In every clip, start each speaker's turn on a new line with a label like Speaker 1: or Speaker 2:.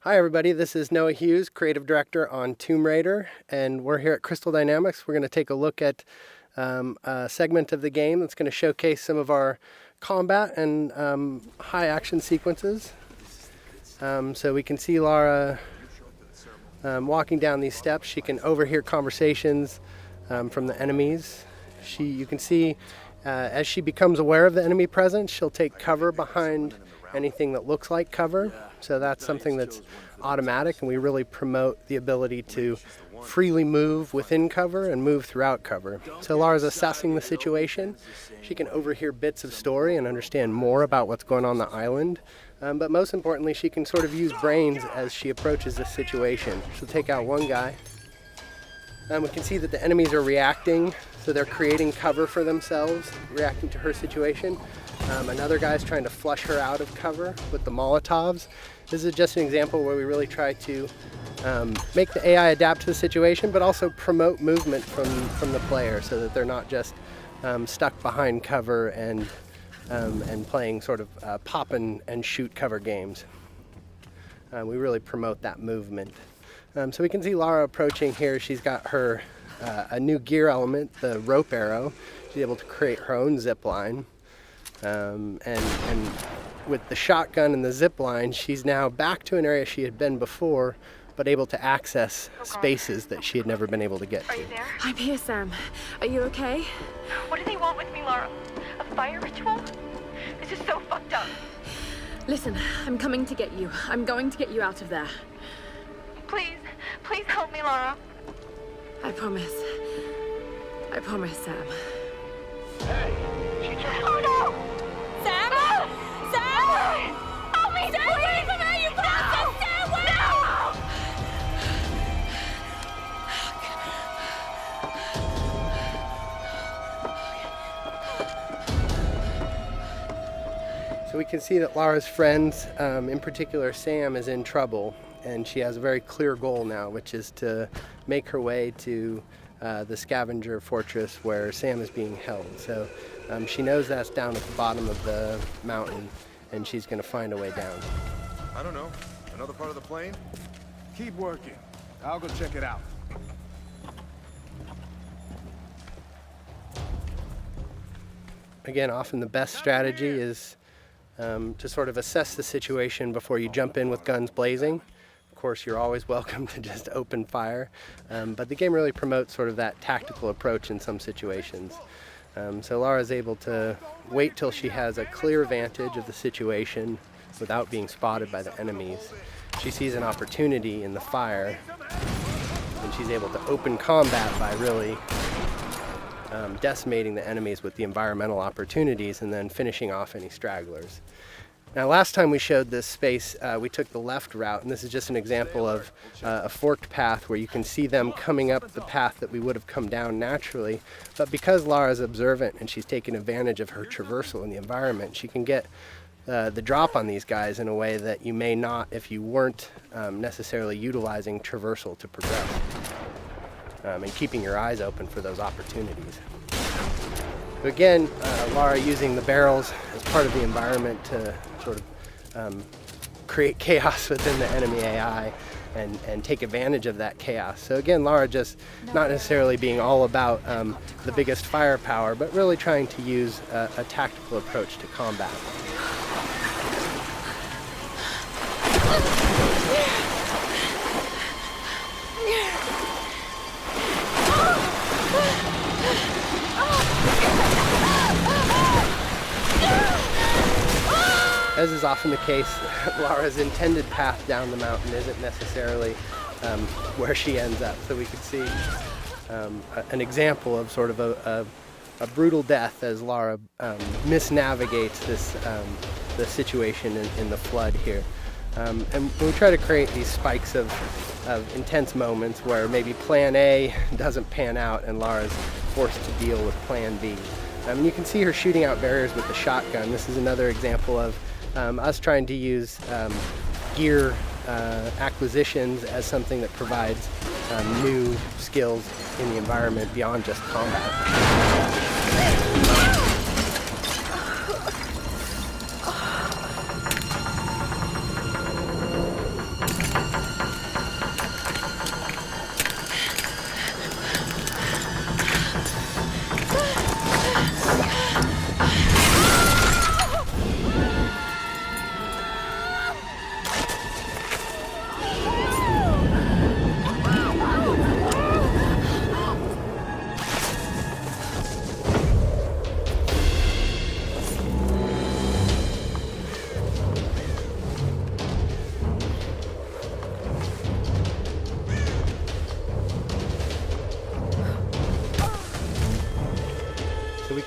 Speaker 1: Hi everybody, this is Noah Hughes, Creative Director on Tomb Raider, and we're here at Crystal Dynamics. We're going to take a look at a segment of the game that's going to showcase some of our combat and high action sequences. So we can see Lara walking down these steps. She can overhear conversations from the enemies. You can see as she becomes aware of the enemy presence, she'll take cover behind anything that looks like cover. So that's something that's automatic, and we really promote the ability to freely move within cover and move throughout cover. So Lara's assessing the situation. She can overhear bits of story and understand more about what's going on the island. But most importantly, she can sort of use brains as she approaches this situation. She'll take out one guy. We can see that the enemies are reacting, so they're creating cover for themselves, reacting to her situation. Another guy's trying to flush her out of cover with the Molotovs. This is just an example where we really try to make the AI adapt to the situation, but also promote movement from the player so that they're not just stuck behind cover and playing sort of pop and shoot cover games. We really promote that movement. So we can see Lara approaching here. She's got her a new gear element, the rope arrow. She's able to create her own zip line. And with the shotgun and the zip line, she's now back to an area she had been before, but able to access spaces that she had never been able to get to.
Speaker 2: Are you there?
Speaker 3: I'm here, Sam. Are you okay?
Speaker 2: What do they want with me, Lara? A fire ritual? This is so fucked up.
Speaker 3: Listen, I'm coming to get you. I'm going to get you out of there.
Speaker 2: Please, please help me, Lara.
Speaker 3: I promise. I promise, Sam.
Speaker 4: Hey, she just...
Speaker 2: Oh no!
Speaker 3: Sam?
Speaker 2: No!
Speaker 3: Sam!
Speaker 2: Help me!
Speaker 3: Stay away from her, you bastard! Stay away!
Speaker 1: So we can see that Lara's friends, in particular Sam, is in trouble, and she has a very clear goal now, which is to make her way to the scavenger fortress where Sam is being held. So she knows that's down at the bottom of the mountain, and she's going to find a way down.
Speaker 4: I don't know. Another part of the plane? Keep working. I'll go check it out.
Speaker 1: Again, often the best strategy is to sort of assess the situation before you jump in with guns blazing. Of course, you're always welcome to just open fire, but the game really promotes sort of that tactical approach in some situations. So Lara's able to wait till she has a clear vantage of the situation without being spotted by the enemies. She sees an opportunity in the fire, and she's able to open combat by really decimating the enemies with the environmental opportunities and then finishing off any stragglers. Now, last time we showed this space, we took the left route, and this is just an example of a forked path where you can see them coming up the path that we would have come down naturally. But because Lara's observant and she's taking advantage of her traversal in the environment, she can get the drop on these guys in a way that you may not if you weren't necessarily utilizing traversal to progress and keeping your eyes open for those opportunities. Again, Lara using the barrels as part of the environment to sort of create chaos within the enemy AI and take advantage of that chaos. So again, Lara just not necessarily being all about the biggest firepower, but really trying to use a tactical approach to combat. As is often the case, Lara's intended path down the mountain isn't necessarily where she ends up. So we could see an example of sort of a brutal death as Lara misnavigates the situation in the flood here. And we try to create these spikes of intense moments where maybe plan A doesn't pan out and Lara's forced to deal with plan B. And you can see her shooting out barriers with the shotgun. This is another example of us trying to use gear acquisitions as something that provides new skills in the environment beyond just combat.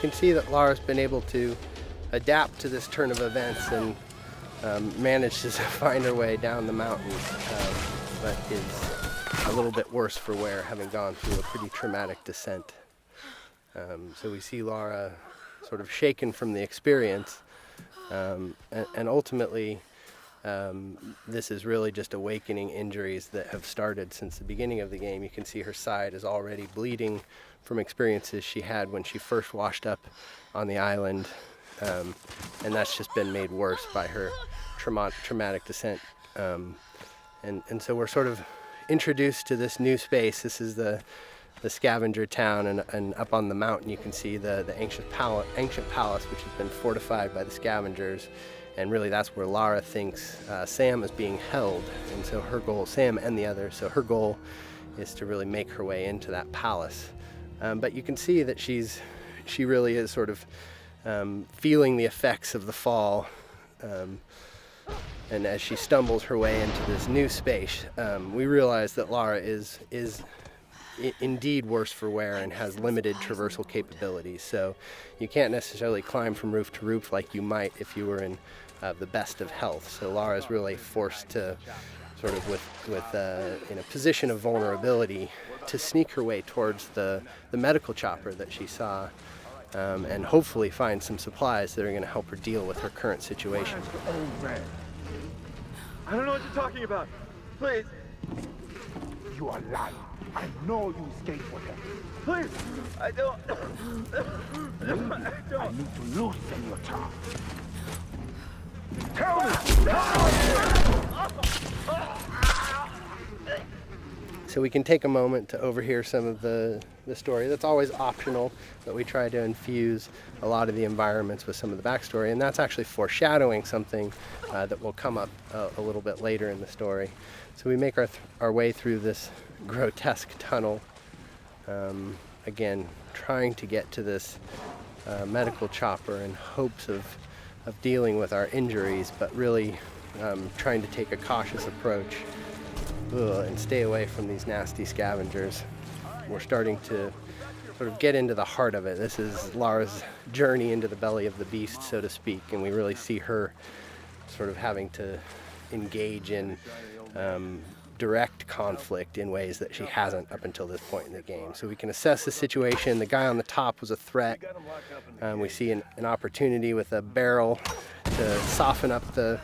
Speaker 1: can see that Lara's been able to adapt to this turn of events and managed to find her way down the mountain, but is a little bit worse for wear, having gone through a pretty traumatic descent. So we see Lara sort of shaken from the experience, and ultimately this is really just awakening injuries that have started since the beginning of the game. You can see her side is already bleeding from experiences she had when she first washed up on the island, and that's just been made worse by her traumatic descent. And so we're sort of introduced to this new space. This is the scavenger town, and up on the mountain you can see the ancient palace, which has been fortified by the scavengers, and really that's where Lara thinks Sam is being held. And so her goal, Sam and the others, so her goal is to really make her way into that palace. But you can see that she really is sort of feeling the effects of the fall, and as she stumbles her way into this new space, we realize that Lara is indeed worse for wear and has limited traversal capabilities. So you can't necessarily climb from roof to roof like you might if you were in the best of health. So Lara is really forced to sort of in a position of vulnerability to sneak her way towards the medical chopper that she saw, and hopefully find some supplies that are going to help her deal with her current situation.
Speaker 5: I don't know what you're talking about. Please.
Speaker 4: You are lying. I know you escaped with them.
Speaker 5: Please. I don't.
Speaker 4: I need to loosen your tongue. Tell me!
Speaker 1: So we can take a moment to overhear some of the story. That's always optional, but we try to infuse a lot of the environments with some of the backstory, and that's actually foreshadowing something that will come up a little bit later in the story. So we make our way through this grotesque tunnel, again trying to get to this medical chopper in hopes of dealing with our injuries, but really trying to take a cautious approach and stay away from these nasty scavengers. We're starting to sort of get into the heart of it. This is Lara's journey into the belly of the beast, so to speak, and we really see her sort of having to engage in direct conflict in ways that she hasn't up until this point in the game. So we can assess the situation. The guy on the top was a threat. We see an opportunity with a barrel to soften up the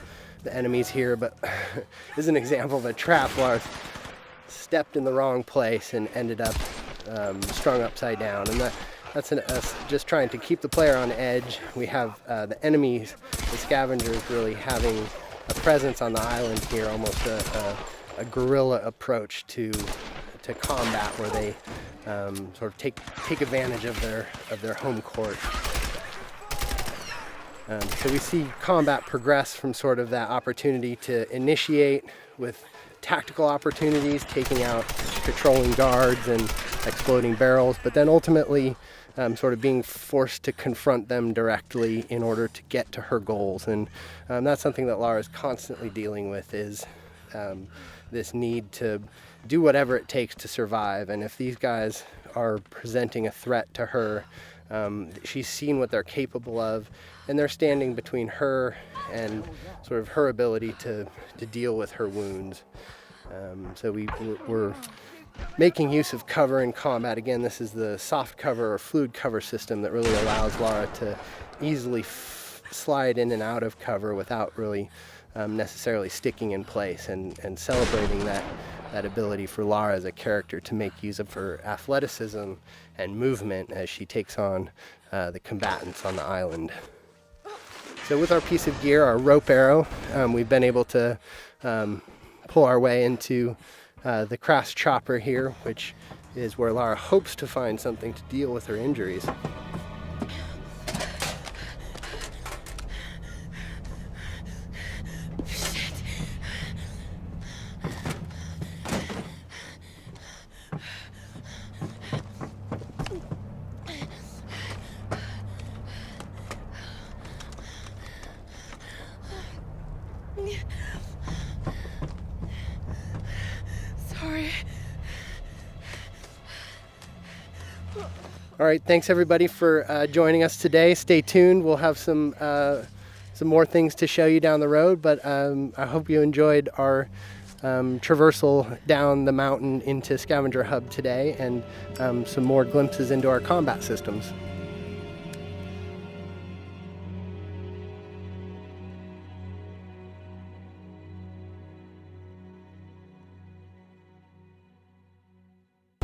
Speaker 1: enemies here, but this is an example of a trap. Lara stepped in the wrong place and ended up strung upside down, and that's us just trying to keep the player on edge. We have the enemies, the scavengers, really having a presence on the island here, almost a guerrilla approach to combat, where they sort of take advantage of their home court. So we see combat progress from sort of that opportunity to initiate with tactical opportunities, taking out patrolling guards and exploding barrels, but then ultimately sort of being forced to confront them directly in order to get to her goals. And that's something that Lara is constantly dealing with, is this need to do whatever it takes to survive. And if these guys are presenting a threat to her, she's seen what they're capable of, and they're standing between her and sort of her ability to deal with her wounds. So we're making use of cover in combat. Again, this is the soft cover or fluid cover system that really allows Lara to easily slide in and out of cover without really necessarily sticking in place, and celebrating that ability for Lara as a character to make use of her athleticism and movement as she takes on the combatants on the island. So with our piece of gear, our rope arrow, we've been able to pull our way into the crass chopper here, which is where Lara hopes to find something to deal with her injuries.
Speaker 3: Sorry.
Speaker 1: All right, thanks everybody for joining us today. Stay tuned. We'll have some more things to show you down the road, but I hope you enjoyed our traversal down the mountain into Scavenger Hub today, and some more glimpses into our combat systems.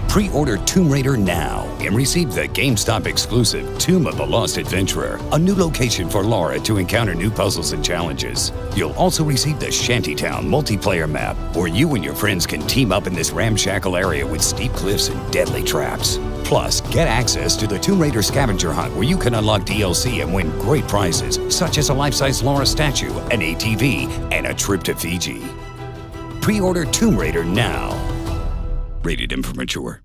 Speaker 6: Pre-order Tomb Raider now and receive the GameStop exclusive Tomb of the Lost Adventurer, a new location for Laura to encounter new puzzles and challenges. You'll also receive the Shantytown multiplayer map, where you and your friends can team up in this ramshackle area with steep cliffs and deadly traps. Plus, get access to the Tomb Raider scavenger hunt, where you can unlock DLC and win great prizes, such as a life-size Laura statue, an ATV, and a trip to Fiji. Pre-order Tomb Raider now. Rated M for mature.